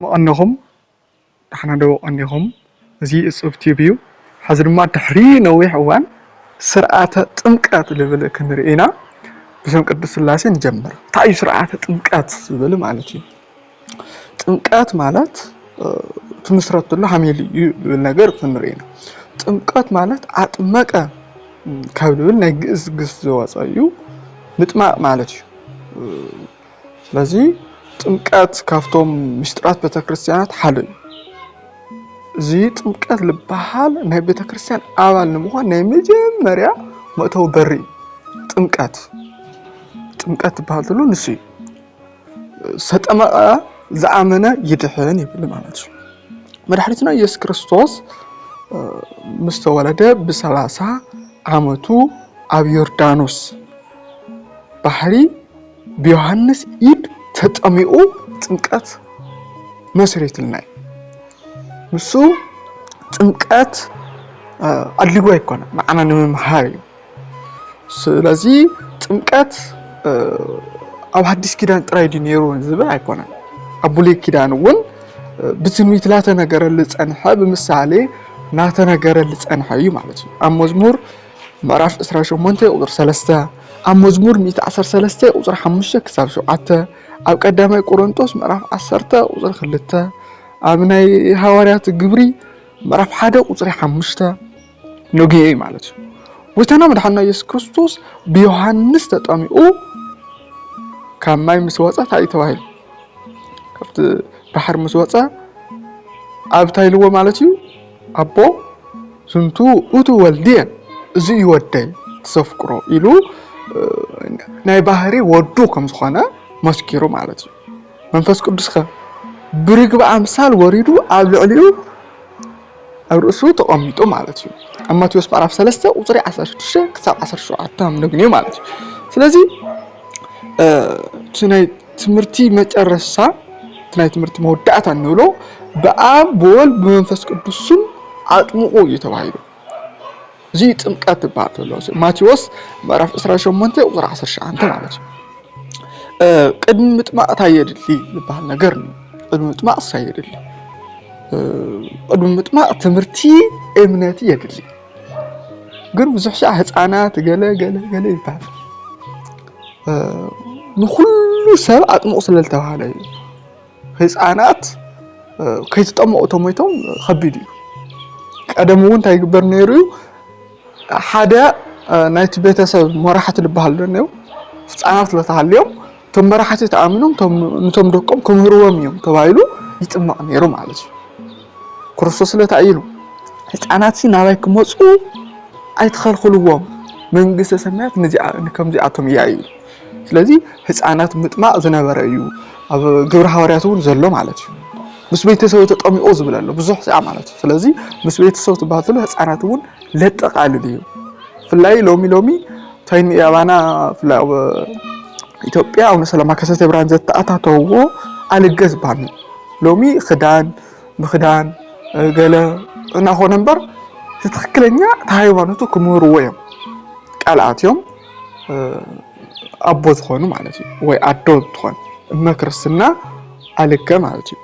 أنهم نحن دو أنهم زي إصف تيبيو حزر ما تحرين ويحوان سرعة تمكات لبل كنرئينا بسم قدس اللاسي نجمر تعي سرعة تمكات لبل مالتي تمكات مالت تمسرت له حميلي بالنجار كنرئينا تمكات مالت عتمكة كابلبل نجز جز زواصايو متماء مالتي لذي تمكات كافتوم مشترات بتكريستيانات حلل زي تمكات لبحال نهي بتكريستيان أول نموها نهي مجمريا مؤتو بري تمكات بحال تلو نسي ستأمأ زعامنا يدحين يبلي معناتش مدحرتنا يس كريستوس مستولده بسلاسة عامتو أب يوردانوس بحري بيوحنس إيد تتأمئو تمكات مسريت لنا مسو تمكات أدلقوا يكون معنا نمي محاري سلازي تمكات أو حديث كدان ترايدي نيرون زبا يكون أبولي كدان ون بتنويت لا تنقر اللي تنحى بمسالي لا تنقر اللي تنحى معلتي أم مزمور معرف إسرائيل منتي أقدر سلسته أم مزمور 113 أقدر حمشة كسب شوعته أو قدامي كورنثوس معرف 10 أقدر خلته أمناي هواريات الجبري معرف حدا أقدر حمشته نوجي معلتي وتنا مدحنا يسوع كريستوس بيوحنس تطامئو كان ماي مسواصة تاي توهيل كفت بحر مسواصة أبتايلو مالتيو أبو سنتو أوتو والدين زي يودي تسفكرو إلو ناي بحري ودو كم سخانة مسكيرو مالتيو منفس قدس خا بريق أمثال وريدو أبلعليو الرسو تقاميتو مالتيو أما تيوس بعرف سلسة وطريق 16 كتاب 17 نغنيو مالتيو سلازي تناي تمرتي مترسا تناي تمرتي مودعتا نولو بآب بول بمنفس قدسون عطمقو يتوهيدو زي تمكات باتلو ماتيوس بعرف 18 وطريق 11 مالتيو قدم مطمع تايدلي لبحال ነገር ነው قدم مطمع ሳይደል قدم مطمع تمرتي እምነቲ የድሊ ግን ብዙሕ ሻ ህፃናት ገለ ይባል ንኩሉ ሰብ አጥምቁ ስለልተባለ ህፃናት ከይተጠመቁ ተሞይቶም ከቢድ እዩ ቀደም እውን ታይ ግበር ነይሩ ሓደ ናይቲ ቤተሰብ መራሕቲ ልባሃል ደነው ህፃናት ለተሃልዮም ቶም መራሕቲ ተኣምኖም ቶም ደቆም ክምህርዎም እዮም ተባይሉ ይጥመቅ ነይሩ ማለት እዩ ክርስቶስ ለታይሉ ህፃናት ናባይ ክመጹ አይተኸልኽልዎም መንግስተ ሰማያት ከምዚኣቶም ያዩ ስለዚህ ህፃናት ምጥማቅ ዝነበረ እዩ ኣብ ግብረ ሐዋርያት እውን ዘሎ ማለት እዩ ምስ ቤተሰብ ተጠሚኦ ዝብለሎ ብዙሕ ሰዓ ማለት እዩ ስለዚህ ምስ ቤተሰብ ተባህሉ ህፃናት እውን ለጠቃልል እዩ ፍላይ ሎሚ ታይኒ ያባና ፍላይ ኢትዮጵያ አሁን ሰላማ ከሰተ ብራን ዘታአታተው አልገዝ ባኒ ሎሚ ምኽዳን ገለ እና ሆነ ነበር ትክክለኛ ሃይማኖቱ ክምሩ ወይም ቃላትዮም አቦት ሆኑ ማለት ነው ወይ አዶት ሆነ መክርስና አልከ ማለት ነው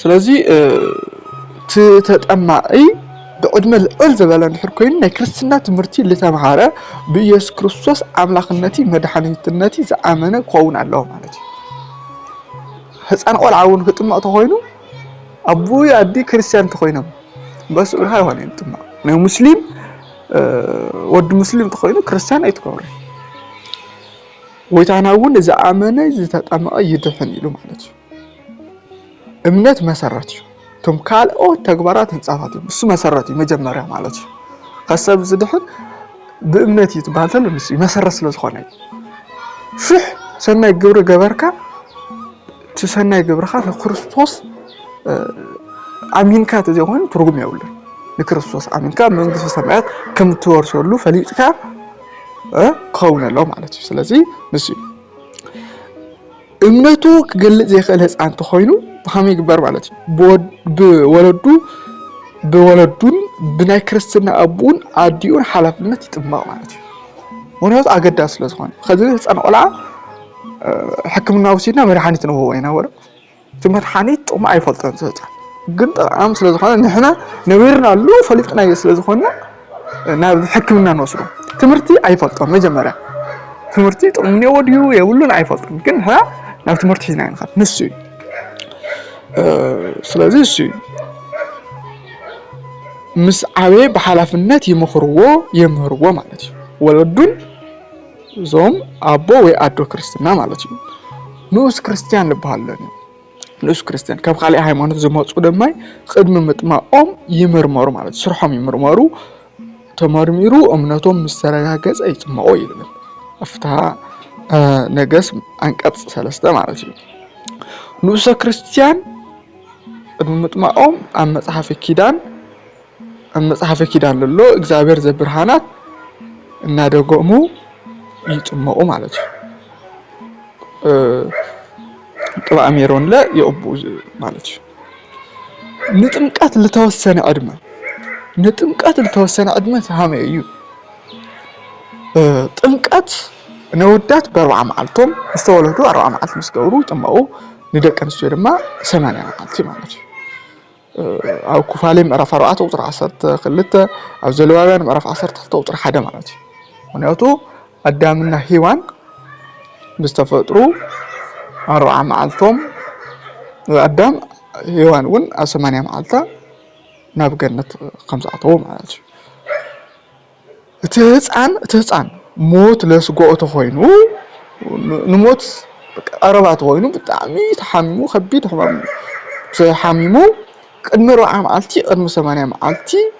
ስለዚህ ተጠማይ በቅድመ ልዕል ዝበለ ንሕር ኮይኑ ናይ ክርስትና ትምህርቲ ለተማሃረ በኢየሱስ ክርስቶስ አምላኽነቲ መድኃኒትነቲ ዘአመነ ኮውን አለው ማለት ነው ህፃን ቆልዓውን ክጥማቅ ተኮይኑ አቡይ አዲ ክርስቲያን ተኮይኖም በስ ሃይ ሆነ ጥማቅ ነው ሙስሊም ወድ ሙስሊም ተኮይኑ ክርስቲያን አይተኮረ ወይታናውን ዘአመነ ዝተጠማቀ ይድፈን ይሉ ማለት ነው እምነት መሰረት ቶም ካልኦ ተግባራት ህንጻፋት እሱ መሰረት መጀመሪያ ማለት ነው ከሰብ ዝድህን በእምነት ይተባተል ነው መሰረት ስለሆነ ፍህ ሰናይ ግብረ ገበርካ ተሰናይ ግብረኻ ለክርስቶስ አሚንካ ተዘሆን ትርጉም ያውል ለክርስቶስ አሚንካ መንግስተ ሰማያት ከምትወርሰሉ ፈሊጥካ ከውነለው ማለት ነው ስለዚህ ንስ እምነቱ ክገልጽ የኸለ ህፃን ተኮይኑ በሃሚ ግበር ማለት ነው በወለዱን ብናይ ክርስትና አቡን አዲውን ሐላፍነት ይጥማቅ ማለት ነው ወናት አገዳስ ስለሆነ ከዚህ ህፃን ቆላ ሕክምና ወሲድና መድኃኒት ነው ወይና ወረ تمدحانيت طعم أيفلتن سهتا قلت أم سلزخنا نحنا نويرنا له فلتنا يسلزخنا ناب حكمنا نوصله تمرتي أيفلتن مجمرة تمرتي طعمني وديو يقولون أيفلتن لكن ها ناب تمرتي هنا نخاف نسي سلازي سي مس عوي بحلفنات يمهروه معناتي ولدون زوم أبو وأدو كريستنا معناتي نوس كريستيان لبهالن نوس كريستيان كم خالي هايمانوت زموت قدماي خدمة متماهم يمرمرو معناتي سرحهم يمرمرو تمرميرو أمناتهم مسترجعز أي تماو يلبن أفتها نجس أنكت سلسلة معناتي نوس كريستيان متماهم أم صحافي كيدان للو إجابير زبرهانات نادقومو يتماو معناتي طبعا أميرون لا يأبوز مالتي نتمكات لتوسنا أدمة هامي أيو تمكات نودات بأربعة معلتهم استولدوا 4 معلت مسكورو تماو ندك نسوي ما 8 معلتي مالتي أو كفالي معرف 4 وطر 10 خلته أو زلوان معرف 10 تحت وطر حدا مالتي ونياتو قدامنا هيوان بستفطرو 4 معلتهم وقدام هيوان ون 8 معلتا ناب جنة 5 مالتي تهزعن موت لسقوة تخوينو نموت 4 تخوينو بتعمي تحميمو خبيت حميمو قدم 4 معلتي قدم 8 معلتي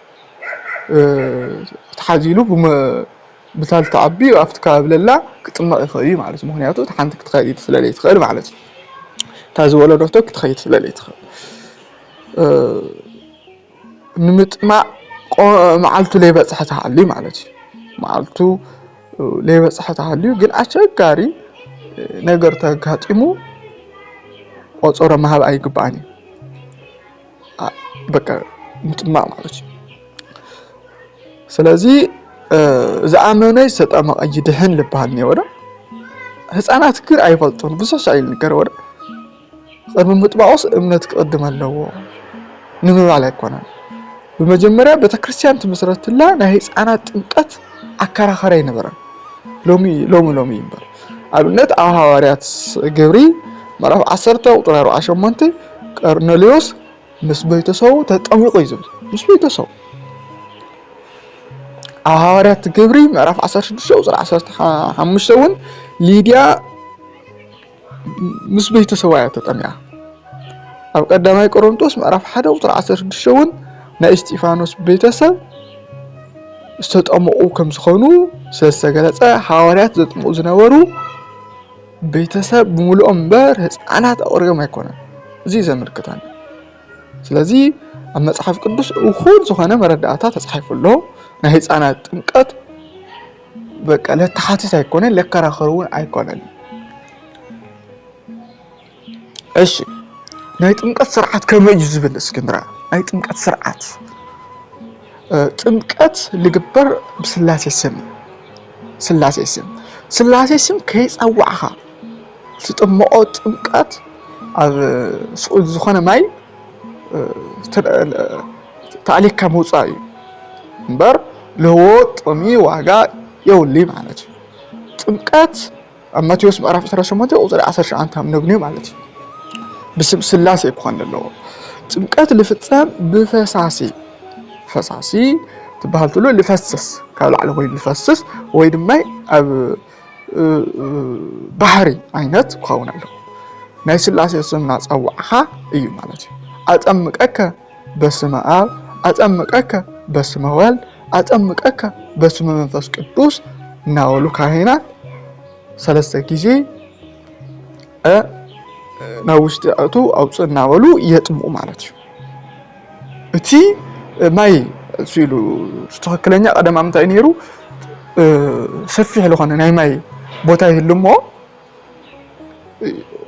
تحازيلو بتال تعبي وأفتك قبل كتما إخوي معلش مهنياتو تحنتك تخيل تسلالي تخيل معلش تازولا دوتك تخيل تسلالي تخيل نمت معلتو ليه بصحتها علي معلش معلتو ليه بصحتها علي قل أشجاري نقرتها كاتمو وصورة ما هب أي قباني بكا متما معلش سلازي زعمنا يستأمق أجدهن لبهالني ورا هسأنا تكر أي فلتون بس شايل نكر ورا صار متبعوس إمنتك قدم اللو نمر عليك وانا بمجمرة بتكريستيان تمسرت الله نهيس أنا تنقت أكره خرين برا لومي ينبر أبنت أهواريات جبري مرة 10 وطلعوا 10 منتي كارنليوس مس بيتسو تتأمق يزبل مس بيتسو أهواريات جبري مرة 16 وطلع 15 ليديا مس بيتسو تتأمق أو قدامي كورنثوس مرة 1 وطلع 16 نا استيفانوس بيتسب استطمقوا كم سخونو سلسجلت حواريات زتمو زنورو بيتسب بملؤ أمبر هسعنات أورجا ما يكونن زي زمركتان سلازي أما تصحف قدوس وخود سخانة مردعتا تصحف له نهيس أنا تنقط بقى لا تحاتيس هيكونن لكرا خرون هيكونن إيش نهيت تنقط سرعات كم يجوز بالإسكندرة نهيت تنقط سرعات تنقط لجبر بسلاسي سم كيس أوعها تطمقات تنقط على سؤال زخانة ماي تعليق كموصاي بر لهو طمي واقع يولي معناتي تنقط أما تيوس معرف 18 وطلع 10 عنتها منبني معناتي بسم سلاسي يكون له تنقط اللي فتسام فساسي تبهالت له اللي فسس قالوا على وين الفسس وين ماي بحري عينت كون له ناي سلاسي سمنا صوعها اي معناتي أتأمقك بسم آب أتأمقك بسم والد أتأمقك بسم منفس قدوس ناولو كاهنات 3 ጊዜ ناوشت أتو أو ناولو يتمو معناتي أتي ماي سيلو تخكلنيا قدام أمتى نيرو سفيه لخنا ناي ماي بوتاي اللمو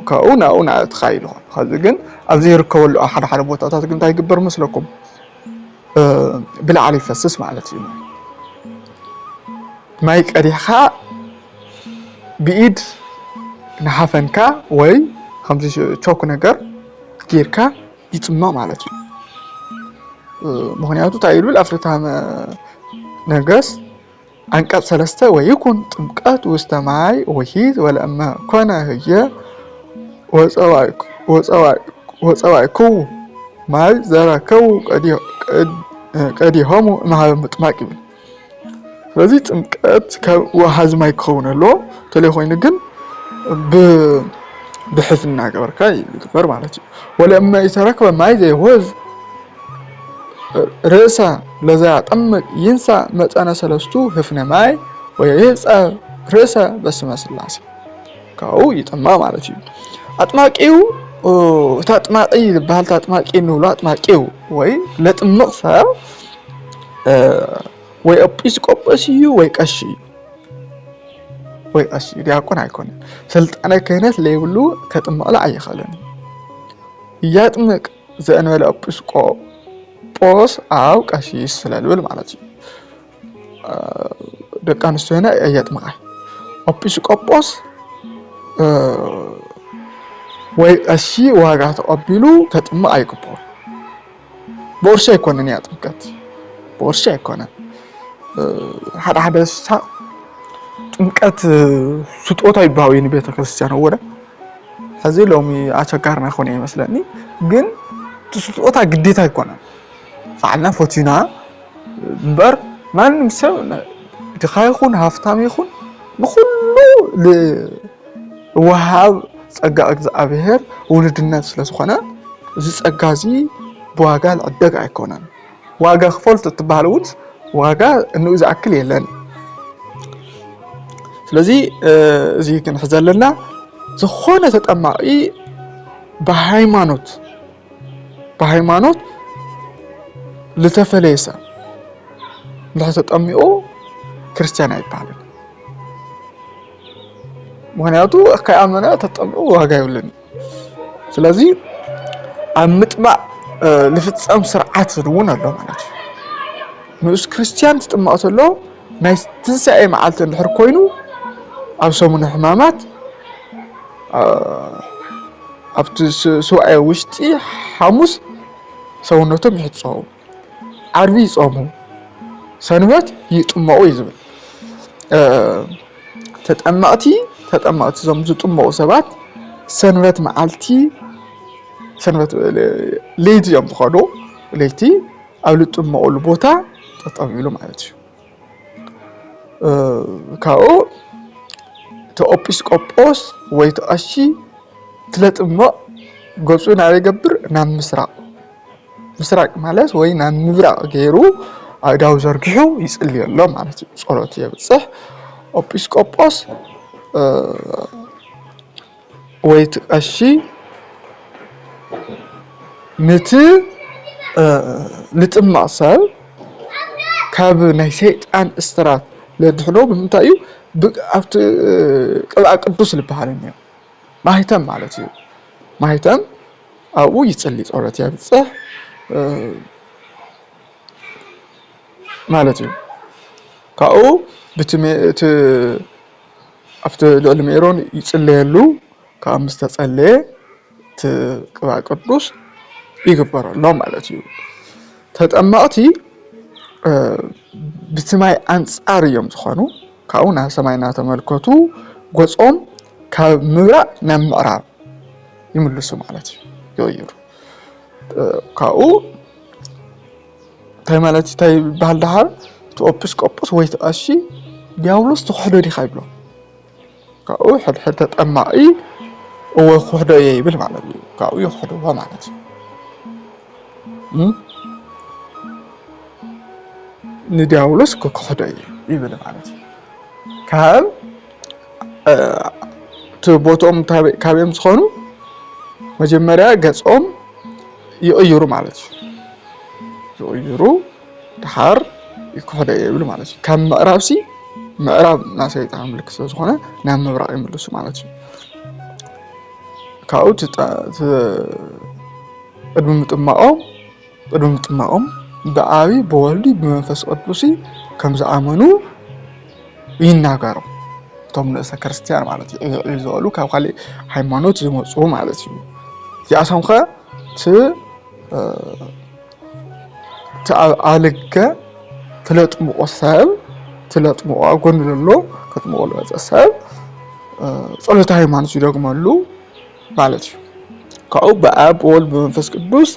كأونا تخيلوا هذا جن أبزير كول أحد بوتات جن تاي جبر مثلكم بلا علي فسس معناتي مايك أريحة بإيد نحفنكا وي 5 شوك نجر ጌርካ ይጥማ ማለት እዩ ምክንያቱ ታይብል አፍሪታ ነገስ አንቀጽ 3 ወይኩን ጥምቀት ውስተ ማይ ወሂድ ወለማ ኮነ ህየ ወፀዋይኩ ማይ ዘረከው ቀዲሆሙ ማህበ ምጥማቅ ይብል ስለዚህ ጥምቀት ከውሃዝ ማይ ከሆነሎ ተለይኮይን ግን بحثنا كبركا يكبر مالتي ولما يتركب ماي زي هوز رأسا لذا طمق ينسى متانا سلستو هفنا ماي وينسى رأسا بس ما سلاسي كاو يتما مالتي أطماقيو تطماقي بحال تطماقي نولا أطماقيو وي لطمق ساب وي أبيسكوبسيو وي كاشي ወይ አሽ ዲያቆን አይኮንም ስልጣነ ክህነት ለይብሉ ከጥምቀላ አይخلن ያጥምቅ ዘእንበለ ኤጲስቆጶስ አው ቀሲስ ስለልብል ማለት ነው ደቃንስተና ያጥምቃል ኤጲስቆጶስ ወይ አሺ ዋጋ ተቀብሉ ከጥምቅ አይቀበል ቦርሳ አይኮንን ያጥምቀት ቦርሳ አይኮንን ሓደ ጥምቀት ስጦታ ይባው የኔ ቤተክርስቲያን ወደ ከዚህ ሎሚ አቸጋርና ሆነ ይመስለኒ ግን ስጦታ ግዴታ ይኮናል ፋልና ፎቲና በር ማንም ሰው ድኻይኹን ሃፍታም ይኹን በሁሉ ለወሃብ ጸጋ እግዚአብሔር ወልድነት ስለሆነ እዚ ጸጋዚ በዋጋ ለዕደግ አይኮናል ዋጋ ክፈልት ተባሉት ዋጋ እንው ዝአክል የለን ስለዚህ እዚህ ግን حزلنا ዝኾነ ተጠማቂ በሃይማኖት ለተፈለሰ ለተጠሚኦ ክርስቲያን አይባልም ምክንያቱ ከአመና ተጠምኦ ዋጋ ይውልን ስለዚህ አምጥማ ለፍጻም ስርዓት ነው አለው ማለት ነው ክርስቲያን ተጠማውተሎ ናይ ትንሳኤ መዓልት እንድሕር ኮይኑ ኣብ ሰሙነ ሕማማት ኣብቲ ሰውዓይ ውሽጢ ሐሙስ ሰውነቶም ይሕጽው ዓርቢ ይጾሙ ሰንበት ይጥመቁ ይዝብል ተጠማዕቲ ዞም ዝጥመቁ ሰባት ሰንበት መዓልቲ ሰንበት ለይቲ እዮም ዝኸዱ ለይቲ ኣብ ልጥመቁሉ ቦታ ጠጠው ይብሉ ማለት እዩ ካኦ ተኤጲስቆጶስ ወይ ተአሺ ትለጥመቅ ገጹ ናብ ይገብር ናብ ምስራቅ ማለት ወይ ናብ ምብራቅ ገይሩ ኣዳው ዘርግሑ ይጽልየሎ ማለት እዩ ጸሎት ይብጽሕ ኤጲስቆጶስ ወይ ተአሺ ነቲ ልጥማቅ ሰብ ካብ ናይ ሰይጣን እስትራት ለድሕኖ ብምንታይ እዩ ኣብቲ ቅብአ ቅዱስ ልበሃልኒ ማህተም ማለት እዩ ማህተም ኣብኡ ይጽሊ ጸሎት ይብጽሕ ማለት እዩ ካኡ ብትሜት ኣብቲ ልዕሊ ሜሮን ይጽልየሉ ካብ ምስተጸለየ ቅብአ ቅዱስ ይግበረሎ ማለት እዩ ተጠማቕቲ ብትማይ አንጻር እዮም ዝኾኑ ካኡና ሰማይና ተመልከቱ ጎጾም ካብ ምብራቅ ናብ ምዕራብ ይምልሱ ማለት እዩ ይይሩ ካኡ ተማለቲ ታይ ባህልዳሃር ኤጲስቆጶስ ወይ ተአሺ ዲያብሎስ ተخحዶ ዲኻ ይብሎ ካኡ ሕድሕድ ተጠማቂ ወይ خحዶ ይብል ማለት እዩ ካኡ ይخحዶ ማለት እዩ ንዲያብሎስ ከخحዶ ይብል ማለት እዩ ካብ ተቦቶም ካብም ዝኾኑ መጀመሪያ ገጾም ይቕይሩ ማለት እዩ ይቕይሩ ድሓር ይክሕደ ይብል ማለት እዩ ካብ ምዕራብሲ ምዕራብ ናይ ሰይጣን ምልክት ዝኾነ ናብ ምብራቅ ይምልሱ ማለት እዩ ካኡ ቅድሚ ምጥማቆም በአቢ በወልዲ በመንፈስ ቅዱስ ከም ዝኣመኑ ይናገሩ ቶም ንእሰ ክርስቲያን ማለት እዩ ይዘሉ ካብ ካሊ ሃይማኖት ዝመጹ ማለት እዩ ያሰምኸ تألقة تلطمو سب تلطمو أقول له كتمو له سب صلوة ሃይማኖት ይደግማሉ ማለት ነው። ካው በአብ ወልድ በመንፈስ ቅዱስ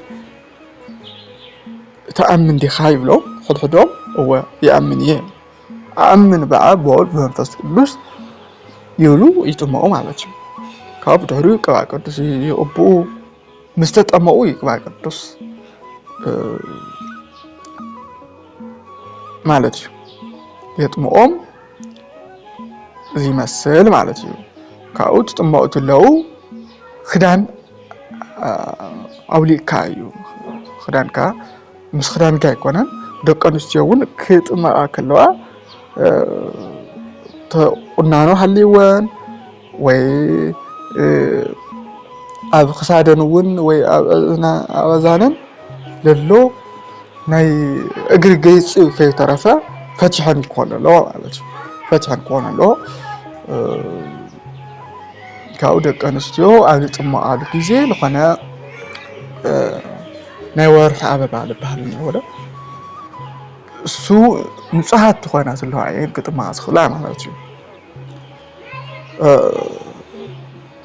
ተአምን ዲኻ ይብሎም ሕድሕዶም هو يأمن أأمن بأب وولد بمنفس ቅዱስ ይብሉ ይጥመቁ ማለት ነው። ካብ ድሕሪኡ ቅብአ ቅዱስ ይቅብኡ ምስ ተጠመቁ ይቅብአ ቅዱስ ማለት እዩ የጥምቆም ዝመስል ማለት እዩ። ካብኡ ትጥመቁ ተለው ክዳን ኣውሊዕካ እዩ ክዳንካ ምስ ክዳንካ ኣይኮነን ደቂ ኣንስትዮ እውን ክጥመቃ ከለዋ ቁናኖ ሃልይወን ወይ ኣብ ክሳደን እውን ወይ ኣብ እዝነን ዘሎ ናይ እግሪ ገይፂ ከይተረፈ ፈቲሐን ይኮን ኣለዎ ማለት እዩ። ፈቲሐን ክኾን ኣለዎ። ካብኡ ደቂ ኣንስትዮ ኣብ ዝጥመቃሉ ግዜ ዝኾነ ናይ ወርሒ ኣበባ ዝበሃል እኒኦ ዶ እሱ ንፁሃት ትኾና ዘለዋ እየን ክጥመቃ ዝኽእላ ማለት እዩ።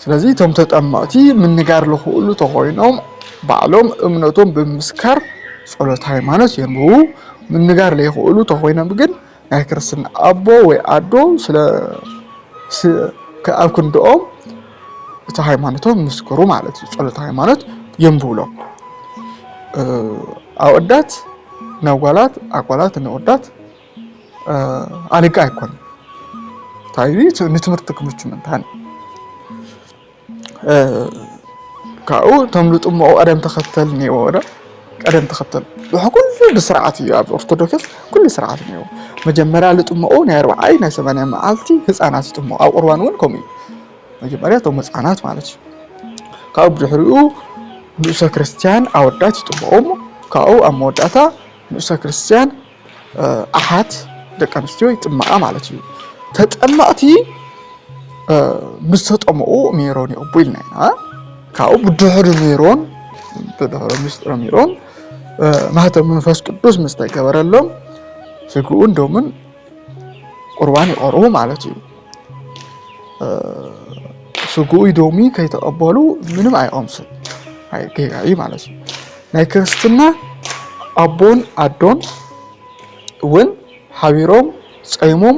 ስለዚ እቶም ተጠመቕቲ ምንጋር ዝኽእሉ ተኾይኖም ባዕሎም እምነቶም ብምስካር ጸሎት ሃይማኖት የንብቡ። ምንጋር ዘይኽእሉ ተኾይኖም ግን ናይ ክርስትና ኣቦ ወይ ኣዶ ኣብ ክንድኦም እቲ ሃይማኖቶም ምስክሩ ማለት እዩ። ጸሎት ሃይማኖት የንብብሎም ኣወዳት ናጓላት ኣጓላት ንወዳት ኣልጋ ኣይኮን ታይሪ ንትምህርቲ ክምቹ ምንታን ካብኡ ቶም ዝጥመቁ ቀደም ተኸተል እኒአዎ ዶ ቀደም ተኸተል ኩሉ ብስርዓት እዩ። ኣብ ኦርቶዶክስ ኩሉ ስርዓት እኒአዎ። መጀመርያ ዝጥመቁ ናይ 40 ናይ 80 መዓልቲ ህፃናት ይጥመቁ። ኣብ ቁርባን እውን ከምኡ እዩ። መጀመርያ እቶም ህፃናት ማለት እዩ። ካብኡ ብድሕሪኡ ንእሰ ክርስቲያን ኣወዳት ይጥመቁ። ካብኡ ኣብ መወዳእታ ንእሰ ክርስቲያን ኣሓት ደቂ ኣንስትዮ ይጥመቃ ማለት እዩ። ተጠመቕቲ ምስ ተጠመቁ ሜሮን ይቅቡ ኢልና ኢና። ካብኡ ብድሕሪ ሜሮን ብድሕሪ ምስጢረ ሜሮን ማህተም መንፈስ ቅዱስ ምስ ተገበረሎም ስግኡን ደሙን ቁርባን ይቀርቡ ማለት እዩ። ስግኡ ደሙ ከይተቀበሉ ምንም ኣይቀምሱን ኣይገያዩ ማለት እዩ። ናይ ክርስትና ኣቦን ኣዶን እውን ሓቢሮም ፀይሞም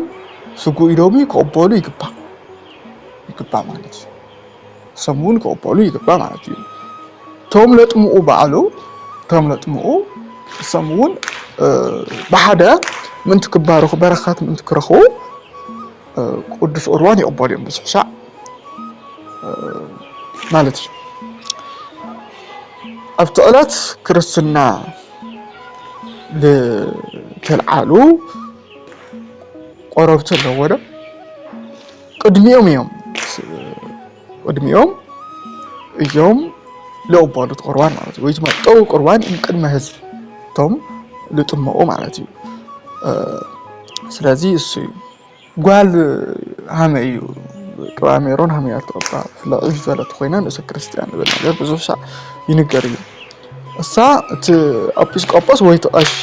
ስግኡ ደሙ ክቅበሉ ይግባእ ማለት እዩ። ሰሙን ክቅበሉ ይግባእ ማለት እዩ። ቶም ለጥምኡ በዓሉ ቶም ለጥምኡ ሰሙን ብሓደ ምንቲ ክባረኹ በረኻት ምንቲ ክረኽቡ ቅዱስ ቁርባን ይቅበሉ እዮም ብስሕሻዕ ማለት እዩ። ኣብቲ ዕለት ክርስትና ዝተልዓሉ ቆረብቲ ኣለዎ ዶ ቅድሚኦም እዮም ዝቅበሉት ቁርባን ማለት እዩ። ወይ ዝመጠው ቁርባን ቅድመ ህዝቢ ቶም ዝጥመቁ ማለት እዩ። ስለዚ እሱ ጓል ሃመይ እዩ ቅብአ ሜሮን ሃመይ ኣልተቀባ ፍላጥ ዘለት ኮይና ንእሰ ክርስቲያን ዝብል ነገር ብዙሕ ሻዕ ይንገር እዩ። እሳ እቲ ኤጲስቆጶስ ወይ እቲ ቀሺ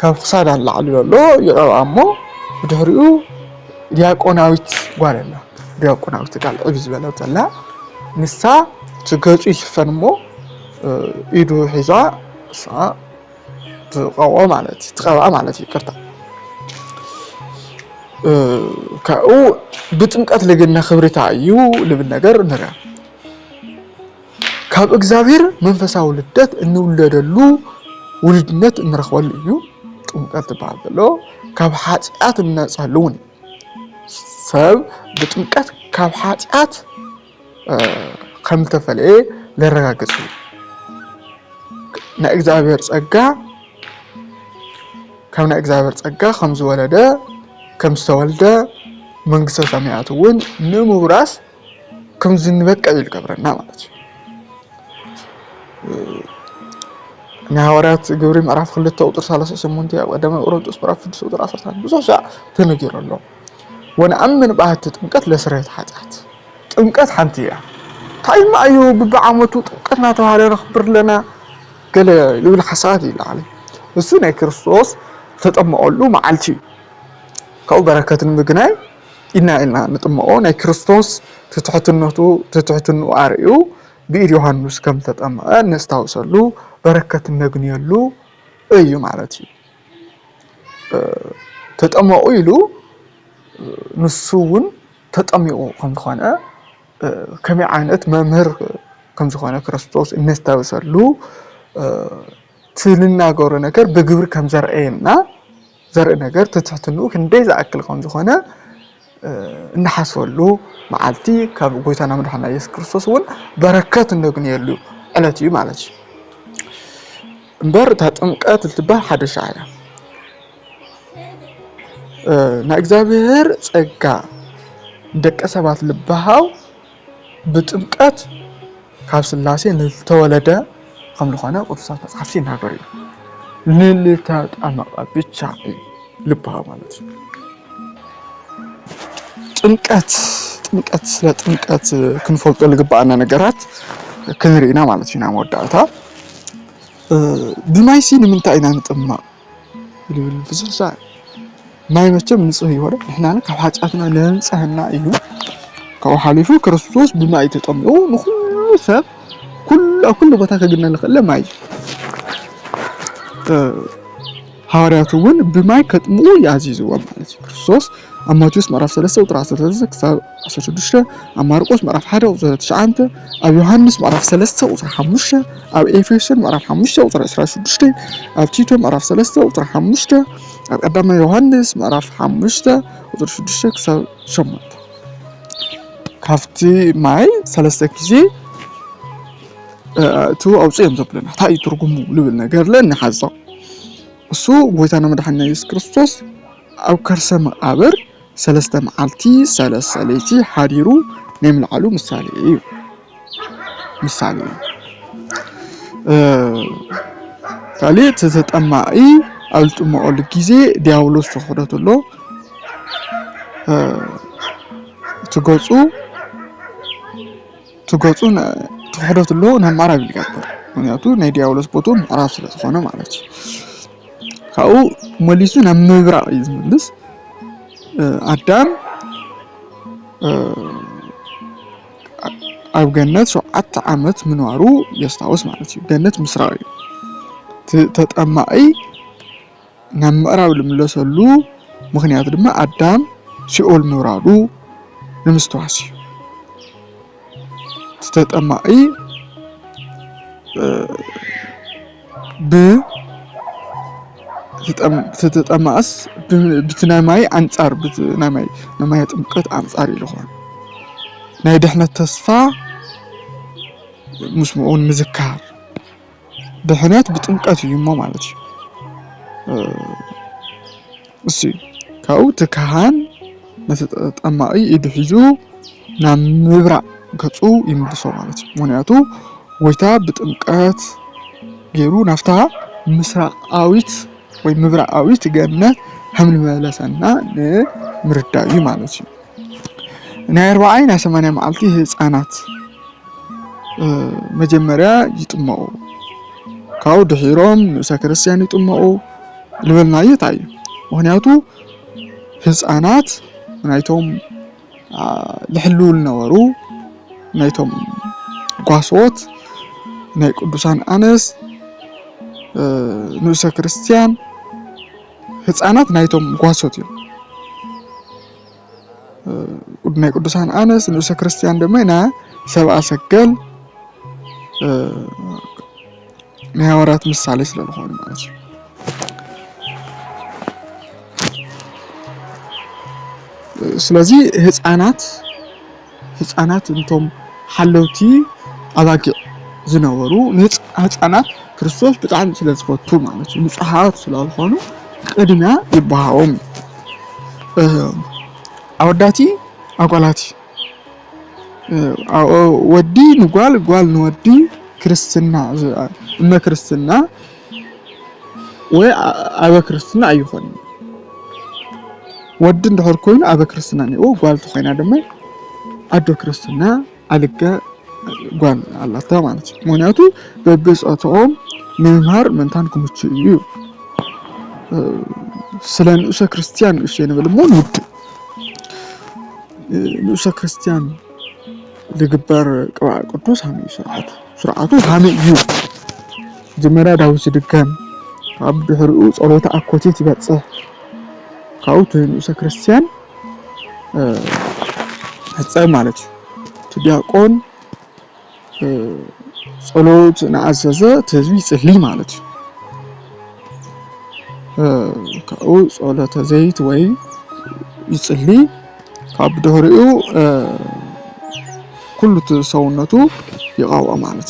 ካብ ክሳዳ ንላዕሊ ዘሎ ይቀብኣ እሞ ብድሕሪኡ ዲያቆናዊት ጓል ኣላ ዲያቆናዊት ጋል ዕብ ዝበለት ኣላ ንሳ ገፁ ይሽፈን እሞ ኢዱ ሒዛ እሳ ትቀብኣ ማለት እዩ። ይቅርታ ካብኡ ብጥምቀት ልግነ ክብሪታ እዩ ልብል ነገር ንሪኣ ካብ እግዚኣብሔር መንፈሳዊ ልደት እንውለደሉ ውልድነት እንረኽበሉ እዩ ጥምቀት ዝበሃል ዘሎ። ካብ ሓጢኣት እንነፅሐሉ እውን ሰብ ብጥምቀት ካብ ሓጢኣት ከም ዝተፈለየ ለረጋግፅ እዩ። ናይ እግዚኣብሔር ጸጋ ካብ ናይ እግዚኣብሔር ጸጋ ከም ዝወለደ ከም ዝተወልደ መንግስተ ሰማያት እውን ንምውራስ ከም ዝንበቅዕ ይገብረና ማለት እዩ። ናይ ሐዋርያት ግብሪ ምዕራፍ 2 ቁጥር 38 ኣብ ቀዳማይ ቆሮንቶስ ምዕራፍ 6 ቁጥር 11 ብዙሕ ሻዕ ተነጊሩ ኣሎ። ወነአምን በአሐቲ ጥምቀት ለስርየት ኃጢአት ጥምቀት ሓንቲ እያ تايم أيو ببعمتو طمقتنا تهالي رخبر لنا قال يقول حساتي عليه السنة كريستوس تطمقوا معلتي كأو بركة المجناي إنا نطمقوا ناي كريستوس تتحتنو أريو بإيد يوحنوس كم تطمق نستوصلو بركة النجنيلو أيو معلتي تطمقوا يلو نسون تطمقوا كم خانة كم عانت ممر كم زخانة كريستوس نستوصلو تلنا جور نكر بجبر كم زرعنا زرع نكر تتحتنو كندي زأكل كم زخانة نحصلو معلتي كبقيتنا مدحنا يسوع كريستوس ون بركات النجنيلو علتي معلتي مبر تطمقات التبه حدا شعيا نأجزابير تجا دك أسبات لبهاو بتطمقات كابس اللاسين للتولدة قملو خانا قدسات مصحفين هاقري للتات أمقا بيتشاقي لبها مالتي تنقات كنفولتو اللي قبعنا نقرات كنرينا مالتي نعم ودعتها بمايسين من تاينا نتأمق اللي بالفزر ساعة ما يمتشم نصهي ورا إحنا كو حاجاتنا لنصهنا إيو كو حاليفو كريستوس بماي تطمقو نخلو سب كل بوتا كجنا نخلى ماي حوارياتون بماي كتمو يعزيزو مالتي كريستوس أما جوس معرف 3 وطرح 3 كساب 16 أما مرقس معرف 1 وطرح 9 أو يوحنس معرف 3 وطرح 5 أو إفسس معرف 5 وطرح 16 أو تيتو معرف 3 وطرح 5 أو قدام يوحنس معرف 5 وطرح 6 كساب 8 كافتي ماي 3 كيزي تو أو صيام زبلنا تاي ترجمو لبل نجار لأن حظه السو بويتنا مدحنا يسوع كريستوس أو كرسة مقابر 3 معلتي 3 ليتي حريرو نعمل علو مثالي فالي تتطمعي أو تطمعوا لكيزي دياولوس تخدت له تقصو تخدت له نمارا بيقبر ምክንያቱ ናይ ዲያብሎስ ቦቶም ራስ ስለሆነ ማለት ነው ካው ሞሊሱ ናምብራ ይዝምልስ አዳም ኣብ ገነት 7 ዓመት ምንዋሩ ያስታውስ ማለት ነው ገነት ምስራዊ ተጠማይ ናምዕራብ ልምለሰሉ ምክንያቱ ድማ አዳም ሲኦል ምውራዱ ንምስተዋሲ ተጠማይ تتطمأس بتنامي أنصار بتنامي تمقت أنصار يلخون نايدحنا تصفى مسمعون مذكار دحنات بتمقت يما مالتي اسي كاو تكهان نتطمأي يدحجو نام مبرا قصو يمبسو مالتي مونياتو ويتا بتمقت غيرو نافتا مسراقاويت ወይ ምብራቃዊት ገነት ሐምል መለሰና ንምርዳዩ ማለት ነው ናይ 40 ናይ 80 መዓልቲ ህፃናት መጀመሪያ ይጥመቁ ካው ድሂሮም ንሰ ክርስቲያን ይጥመቁ ልበልናዩ ታዩ ምክንያቱ ህፃናት ናይቶም ለሕሉል ነበሩ ናይቶም ጓሶት ናይ ቅዱሳን አነስ ንሰ ክርስቲያን ህፃናት ናይቶም ጓሶት እዮም ናይ ቅዱሳን አነስ ንሰ ክርስቲያን ደማ ና ሰብአ ሰገል ናይ ሐዋርያት ምሳሌ ስለሆነ ማለት ነው ስለዚህ ህፃናት እንቶም ሐለውቲ አባቂ ዝነበሩ ህፃናት ክርስቶስ በጣም ስለዝፈቱ ማለት ነው ንጽሃት ስላልሆኑ ቅድሚያ ይባሃውም አወዳቲ አቋላቲ ወዲ ንጓል ንወዲ ክርስትና እመ ክርስትና ወይ አበ ክርስትና አይሆን ወዲ እንደሆር ኮይኑ አበ ክርስትና ነው ጓል ተኾይና ደማ አዶ ክርስትና አልገ ጓን አላታ ማለት ምክንያቱ በብጾታኦም ምምሃር መንታንኩም እቺዩ ስለ ንዑሰ ክርስቲያን እሺ ንብልሞ ንውድ ንዑሰ ክርስቲያን ለግበር ቅባ ቅዱስ ሃሚ ስርዓቱ ሃሚ እዩ ጀመራ ዳዊት ድጋም ኣብ ድሕሪኡ ጸሎተ አኮቴት ይበጽሕ ካውቱ ንዑሰ ክርስቲያን ህጻይ ማለት ዲያቆን ጸሎት ናአዘዘ ተዝቢ ጽሊ ማለት ካው ጸሎተ ዘይት ወይ ይጽሊ ካብ ድህሪኡ ኩሉ ሰውነቱ ይቃወ ማለት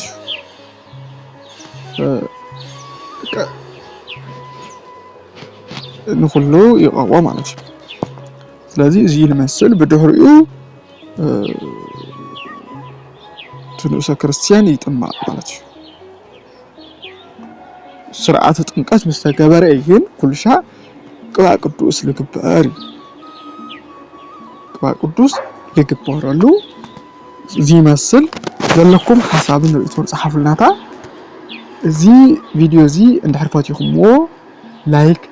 ንኩሉ ይቃወ ማለት ስለዚህ እዚ ልመስል በድህሪኡ ንዑሰ ክርስቲያን ይጥማ ማለት ስርዓተ ጥምቀት መስተገበረ ይን ኩልሻ ቅባ ቅዱስ ለግበር ቅባ ቅዱስ ለግበራሉ እዚ መስል ዘለኩም ሐሳብን ርእቶን ጻሐፉልናታ እዚ ቪዲዮ እዚ እንድሕርፋትኩም ላይክ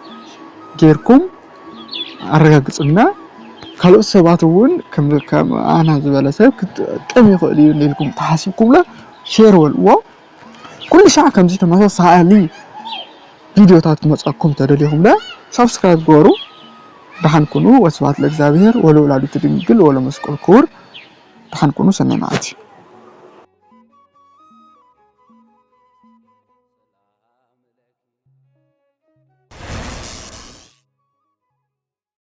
ጌርኩም አረጋግጽና ካልኦት ሰባቱን ከም አና ዝበለሰብ ክትጠም ይኽእል እዩ ንልኩም ተሐሲብኩምላ ሼር ወልዎ ኩሉ ሻዕ ከምዚ ተመሳሳሊ ቪዲዮታት መጻኩም ተደልይኩምላ ሰብስክራይብ ጎሩ ደሃን ኩኑ ወስብሐት ለእግዚአብሔር ወለወላዲቱ ድንግል ወለመስቀሉ ክቡር ደሃን ኩኑ ሰናይ መዓልቲ